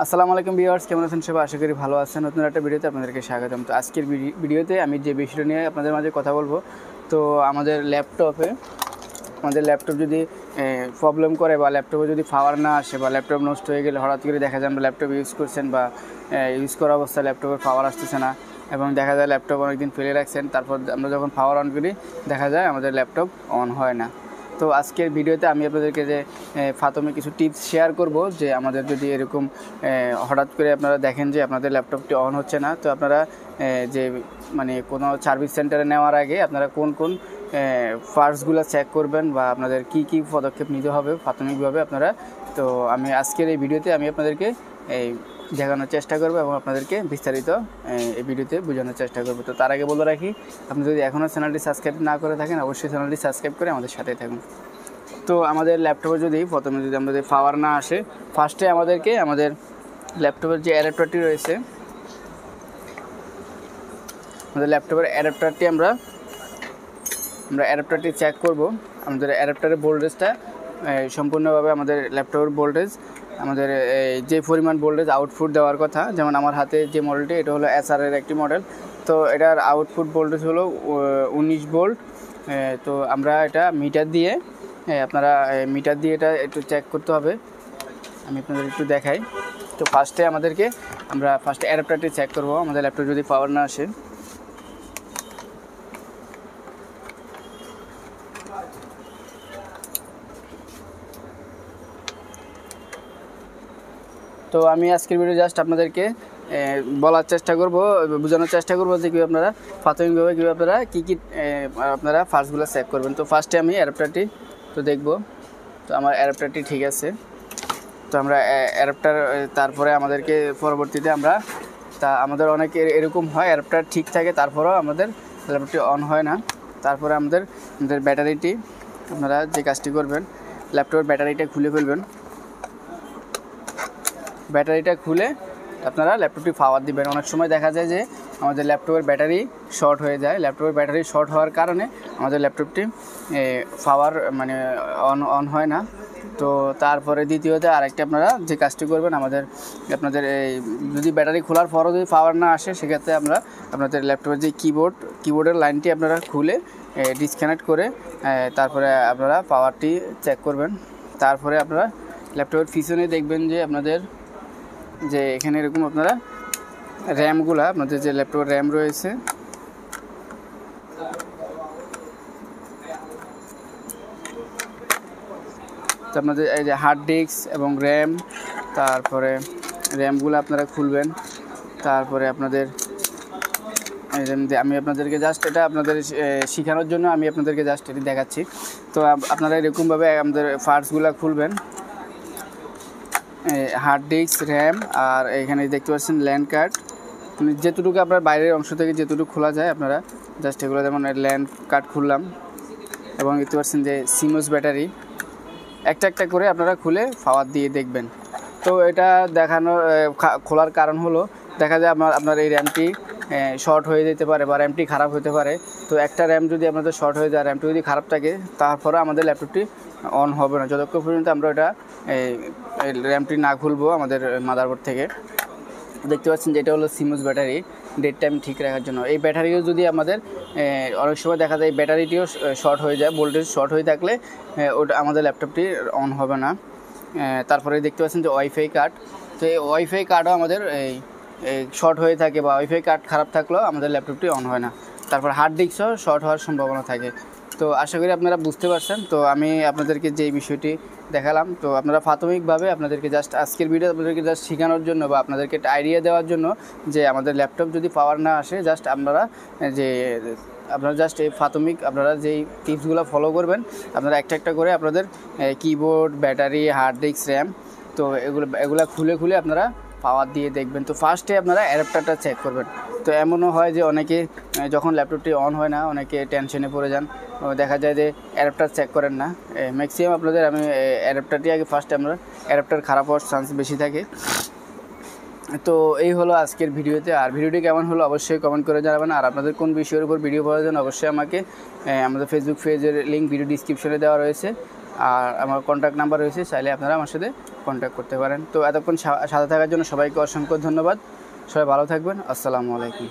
আসসালামু আলাইকুম ভিউয়ার্স, কেমন আছেন সবাই? আশা করি ভালো আছেন। নতুন একটা ভিডিওতে আপনাদেরকে স্বাগতম। তো আজকের ভিডিওতে আমি যে বিষয়টা নিয়ে আপনাদের মাঝে কথা বলবো, তো আমাদের ল্যাপটপ যদি প্রবলেম করে বা ল্যাপটপে যদি পাওয়ার না আসে বা ল্যাপটপ নষ্ট হয়ে গেলে হঠাৎ করে দেখা যায় আমরা ল্যাপটপ ইউজ করছেন বা ইউজ করা অবস্থায় ল্যাপটপের পাওয়ার আসতেছে না এবং দেখা যায় ল্যাপটপ অনেকদিন ফেলে রাখছেন, তারপর আমরা যখন পাওয়ার অন করি দেখা যায় আমাদের ল্যাপটপ অন হয় না। তো আজকের ভিডিওতে আমি আপনাদেরকে যে প্রাথমিক কিছু টিপস শেয়ার করব যে আমাদের যদি এরকম হঠাৎ করে আপনারা দেখেন যে আপনাদের ল্যাপটপটি অন হচ্ছে না, তো আপনারা যে মানে কোনো সার্ভিস সেন্টারে নেওয়ার আগে আপনারা কোন কোন পার্টসগুলো চেক করবেন বা আপনাদের কি কি পদক্ষেপ নিতে হবে প্রাথমিকভাবে আপনারা। তো আমি আজকের এই ভিডিওতে আমি আপনাদেরকে এই দেখানোর চেষ্টা করবো এবং আপনাদেরকে বিস্তারিত এই ভিডিওতে বোঝানোর চেষ্টা করবো। তো তার আগে বলে রাখি, আপনি যদি এখনও চ্যানেলটি সাবস্ক্রাইব না করে থাকেন অবশ্যই চ্যানেলটি সাবস্ক্রাইব করে আমাদের সাথেই থাকুন। তো আমাদের ল্যাপটপে প্রথমে যদি আমাদের পাওয়ার না আসে, ফার্স্টে আমাদের ল্যাপটপের যে অ্যাডাপ্টারটি রয়েছে, আমাদের ল্যাপটপের অ্যাডাপ্টারটি আমরা অ্যাডাপ্টারটি চেক করব। আমাদের অ্যাডাপ্টারের ভোল্টেজটা সম্পূর্ণভাবে আমাদের ল্যাপটপের ভোল্টেজ আমাদের যে পরিমাণ ভোল্টেজ আউটপুট দেওয়ার কথা, যেমন আমার হাতে যে মডেলটি এটা হলো SR-এর একটি মডেল, তো এটার আউটপুট ভোল্টেজ হলো 19 ভোল্ট। তো আমরা এটা মিটার দিয়ে এটা একটু চেক করতে হবে। আমি আপনাদের একটু দেখাই। তো আমরা ফার্স্টে অ্যাডাপ্টারটি চেক করব আমাদের ল্যাপটপ যদি পাওয়ার না আসে। তো আমি আজকের ভিডিও জাস্ট আপনাদেরকে বোঝানোর চেষ্টা করব যে কীভাবে আপনারা প্রাথমিকভাবে আপনারা কী আপনারা ফার্স্টগুলো চেক করবেন। তো ফার্স্টে আমি অ্যাডাপ্টারটি তো দেখব। তো আমার অ্যাডাপ্টারটি ঠিক আছে। তো আমরা অ্যাডাপ্টার তারপরে আমাদেরকে পরবর্তীতে আমাদের অনেকের এরকম হয় অ্যাডাপ্টার ঠিক থাকে তারপরেও আমাদের ল্যাপটপটি অন হয় না। তারপরে আমাদের ব্যাটারিটি আপনারা যে কাজটি করবেন, ল্যাপটপের ব্যাটারিটা খুলে ফেলবেন। ব্যাটারিটা খুলে আপনারা ল্যাপটপটি পাওয়ার দিবেন। অনেক সময় দেখা যায় যে আমাদের ল্যাপটপের ব্যাটারি শর্ট হয়ে যায়। ল্যাপটপের ব্যাটারি শর্ট হওয়ার কারণে আমাদের ল্যাপটপটি পাওয়ার অন হয় না। তো তারপরে দ্বিতীয়তে আরেকটা আপনারা যে কাজটি করবেন, আপনাদের যদি ব্যাটারি খোলার পরও যদি পাওয়ার না আসে, সেক্ষেত্রে আপনাদের ল্যাপটপের যে কিবোর্ডের লাইনটি আপনারা খুলে ডিসকানেক্ট করে তারপরে আপনারা পাওয়ারটি চেক করবেন। তারপরে আপনারা ল্যাপটপের পিছনে দেখবেন যে আপনাদের যে এখানে এরকম আপনারা আপনাদের যে ল্যাপটপের র্যাম রয়েছে, তো আপনাদের এই যে হার্ড ডিস্ক এবং র্যাম, তারপরে র্যামগুলো আপনারা খুলবেন। তারপরে আমি আপনাদেরকে জাস্ট এটা আপনাদের শেখানোর জন্য আমি আপনাদেরকে জাস্ট এটি দেখাচ্ছি। তো আপনারা এরকমভাবে আমাদের পার্টসগুলো খুলবেন, হার্ড ডিস্ক, র্যাম, আর এখানে দেখতে পাচ্ছেন ল্যান্ড কার্ড। যেটুকু আপনার বাইরের অংশ থেকে যেটুকু খোলা যায় আপনারা জাস্ট এগুলো, যেমন ল্যান্ড কার্ড খুললাম এবং দেখতে পাচ্ছেন যে সিমোস ব্যাটারি, একটা করে আপনারা খুলে পাওয়ার দিয়ে দেখবেন। তো এটা খোলার কারণ হলো দেখা যায় আপনার এই র্যামটি শর্ট হয়ে যেতে পারে বা র্যামটি খারাপ হতে পারে। তো একটা র্যাম যদি আপনাদের শর্ট হয়ে যায়, র্যামটি যদি খারাপ থাকে, তারপরে আমাদের ল্যাপটপটি অন হবে না যতক্ষণ পর্যন্ত আমরা এটা র্যামটি না খুলবো আমাদের মাদারবোর্ড থেকে। দেখতে পাচ্ছেন যে এটা হলো সিমোস ব্যাটারি, ডেট টাইম ঠিক রাখার জন্য। এই ব্যাটারিও যদি আমাদের অনেক সময় দেখা যায় ব্যাটারিটিও শর্ট হয়ে যায়, ভোল্টেজ শর্ট হয়ে থাকলে ওটা আমাদের ল্যাপটপটি অন হবে না। তারপরে দেখতে পাচ্ছেন যে ওয়াইফাই কার্ড, তো এই ওয়াইফাই কার্ডও আমাদের এই শর্ট হয়ে থাকে বা ওয়াইফাই কার্ড খারাপ থাকলেও আমাদের ল্যাপটপটি অন হয় না। তারপর হার্ড ডিস্কও শর্ট হওয়ার সম্ভাবনা থাকে। তো আশা করি আপনারা বুঝতে পারছেন। তো আমি আপনাদেরকে যে বিষয়টি দেখালাম, তো আপনারা প্রাথমিকভাবে আপনাদেরকে আজকের ভিডিও আপনাদেরকে শেখানোর জন্য বা আপনাদেরকে একটা আইডিয়া দেওয়ার জন্য যে আমাদের ল্যাপটপ যদি পাওয়ার না আসে, আপনারা এই প্রাথমিক আপনারা যেই টিপসগুলো ফলো করবেন, আপনারা একটা করে আপনাদের keyboard, battery, hard disk, RAM, তো এগুলো খুলে আপনারা পাওয়ার দিয়ে দেখবেন। তো ফার্স্টে আপনারা অ্যাডাপ্টারটা চেক করবেন। তো এমনও হয় যে অনেকে যখন ল্যাপটপটি অন হয় না, অনেকে টেনশনে পড়ে যান, দেখা যায় যে অ্যাডাপ্টার চেক করেন না। ম্যাক্সিমাম আপনাদের আমি অ্যাডাপ্টারটি আগে ফার্স্টে আমরা অ্যাডাপ্টার খারাপ হওয়ার চান্স বেশি থাকে। তো এই হলো আজকের ভিডিওতে। আর ভিডিওটি কেমন হলো অবশ্যই কমেন্ট করে জানাবেন। আর আপনাদের কোন বিষয়ের উপর ভিডিও প্রয়োজন অবশ্যই আমাকে আমাদের ফেসবুক পেজের লিঙ্ক ভিডিও ডিসক্রিপশনে দেওয়া রয়েছে। আর আমার কন্ট্যাক্ট নাম্বার রয়েছে, চাইলে আপনারা আমার সাথে কন্ট্যাক্ট করতে পারেন। তো এতক্ষণ সাথে থাকার জন্য সবাইকে অসংখ্য ধন্যবাদ। সবাই ভালো থাকবেন। আসসালামু আলাইকুম।